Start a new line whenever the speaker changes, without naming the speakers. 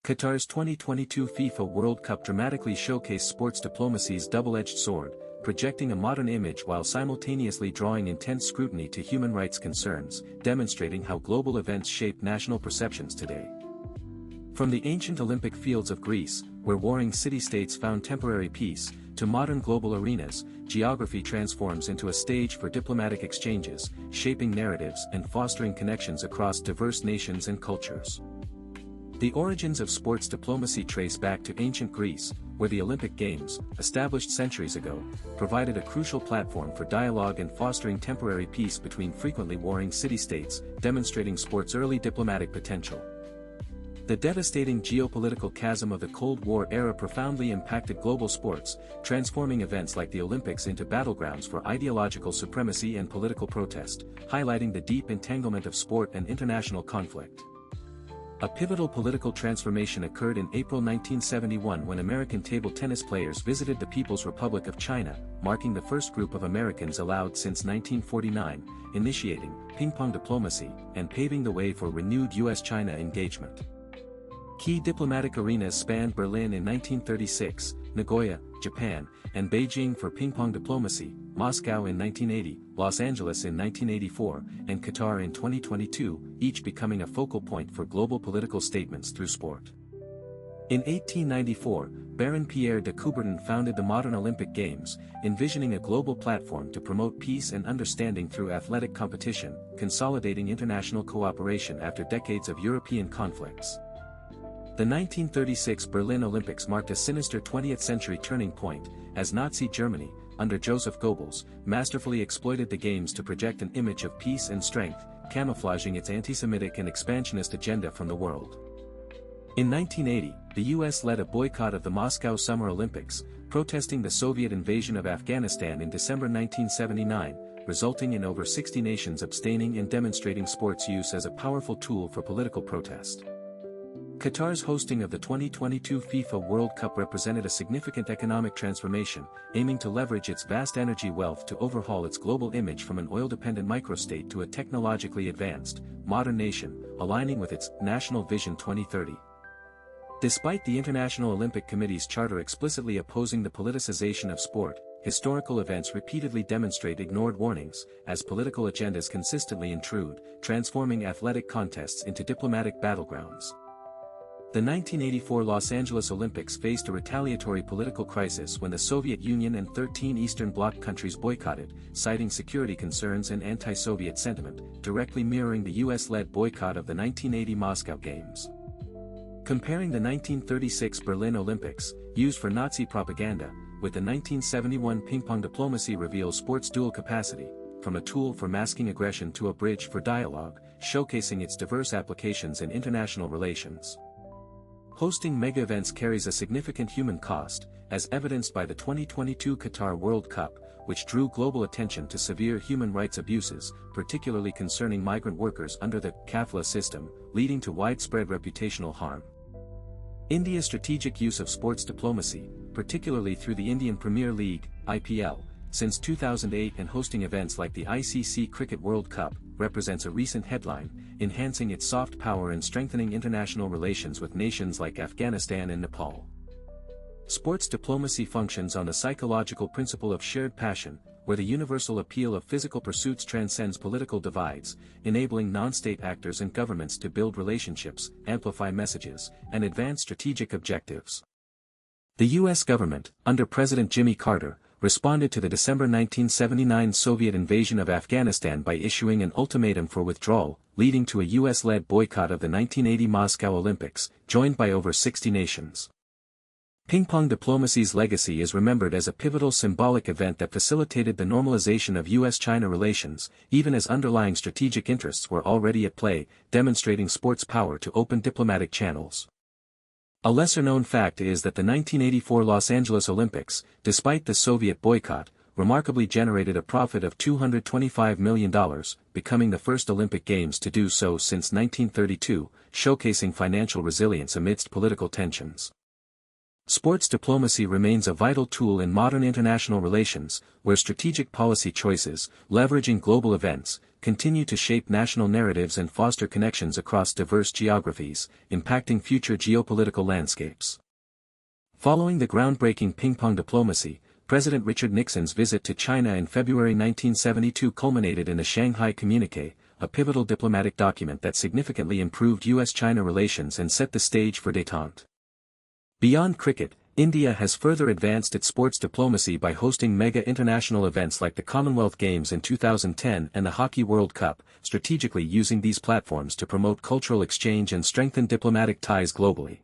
Qatar's 2022 FIFA World Cup dramatically showcased sports diplomacy's double-edged sword, projecting a modern image while simultaneously drawing intense scrutiny to human rights concerns, demonstrating how global events shape national perceptions today. From the ancient Olympic fields of Greece, where warring city-states found temporary peace, to modern global arenas, geography transforms into a stage for diplomatic exchanges, shaping narratives and fostering connections across diverse nations and cultures. The origins of sports diplomacy trace back to ancient Greece, where the Olympic Games, established centuries ago, provided a crucial platform for dialogue and fostering temporary peace between frequently warring city-states, demonstrating sport's early diplomatic potential. The devastating geopolitical chasm of the Cold War era profoundly impacted global sports, transforming events like the Olympics into battlegrounds for ideological supremacy and political protest, highlighting the deep entanglement of sport and international conflict. A pivotal political transformation occurred in April 1971 when American table tennis players visited the People's Republic of China, marking the first group of Americans allowed since 1949, initiating Ping-Pong Diplomacy, and paving the way for renewed U.S.-China engagement. Key diplomatic arenas spanned Berlin in 1936, Nagoya, Japan, and Beijing for Ping-Pong Diplomacy, Moscow in 1980, Los Angeles in 1984, and Qatar in 2022, each becoming a focal point for global political statements through sport. In 1894, Baron Pierre de Coubertin founded the modern Olympic Games, envisioning a global platform to promote peace and understanding through athletic competition, consolidating international cooperation after decades of European conflicts. The 1936 Berlin Olympics marked a sinister 20th-century turning point, as Nazi Germany, under Joseph Goebbels, masterfully exploited the Games to project an image of peace and strength, camouflaging its anti-Semitic and expansionist agenda from the world. In 1980, the U.S. led a boycott of the Moscow Summer Olympics, protesting the Soviet invasion of Afghanistan in December 1979, resulting in over 60 nations abstaining and demonstrating sports use as a powerful tool for political protest. Qatar's hosting of the 2022 FIFA World Cup represented a significant economic transformation, aiming to leverage its vast energy wealth to overhaul its global image from an oil-dependent microstate to a technologically advanced, modern nation, aligning with its National Vision 2030. Despite the International Olympic Committee's charter explicitly opposing the politicization of sport, historical events repeatedly demonstrate ignored warnings, as political agendas consistently intrude, transforming athletic contests into diplomatic battlegrounds. The 1984 Los Angeles Olympics faced a retaliatory political crisis when the Soviet Union and 13 Eastern Bloc countries boycotted, citing security concerns and anti-Soviet sentiment, directly mirroring the US-led boycott of the 1980 Moscow Games. Comparing the 1936 Berlin Olympics, used for Nazi propaganda, with the 1971 Ping-Pong Diplomacy reveals sport's dual capacity, from a tool for masking aggression to a bridge for dialogue, showcasing its diverse applications in international relations. Hosting mega-events carries a significant human cost, as evidenced by the 2022 Qatar World Cup, which drew global attention to severe human rights abuses, particularly concerning migrant workers under the kafala system, leading to widespread reputational harm. India's strategic use of sports diplomacy, particularly through the Indian Premier League, IPL, since 2008 and hosting events like the ICC Cricket World Cup, represents a recent headline, enhancing its soft power and strengthening international relations with nations like Afghanistan and Nepal. Sports diplomacy functions on the psychological principle of shared passion, where the universal appeal of physical pursuits transcends political divides, enabling non-state actors and governments to build relationships, amplify messages, and advance strategic objectives. The U.S. government, under President Jimmy Carter, responded to the December 1979 Soviet invasion of Afghanistan by issuing an ultimatum for withdrawal, leading to a U.S.-led boycott of the 1980 Moscow Olympics, joined by over 60 nations. Ping-Pong Diplomacy's legacy is remembered as a pivotal symbolic event that facilitated the normalization of U.S.-China relations, even as underlying strategic interests were already at play, demonstrating sport's power to open diplomatic channels. A lesser-known fact is that the 1984 Los Angeles Olympics, despite the Soviet boycott, remarkably generated a profit of $225 million, becoming the first Olympic Games to do so since 1932, showcasing financial resilience amidst political tensions. Sports diplomacy remains a vital tool in modern international relations, where strategic policy choices, leveraging global events, continue to shape national narratives and foster connections across diverse geographies, impacting future geopolitical landscapes. Following the groundbreaking ping-pong diplomacy, President Richard Nixon's visit to China in February 1972 culminated in the Shanghai Communique, a pivotal diplomatic document that significantly improved U.S.-China relations and set the stage for détente. Beyond cricket, India has further advanced its sports diplomacy by hosting mega international events like the Commonwealth Games in 2010 and the Hockey World Cup, strategically using these platforms to promote cultural exchange and strengthen diplomatic ties globally.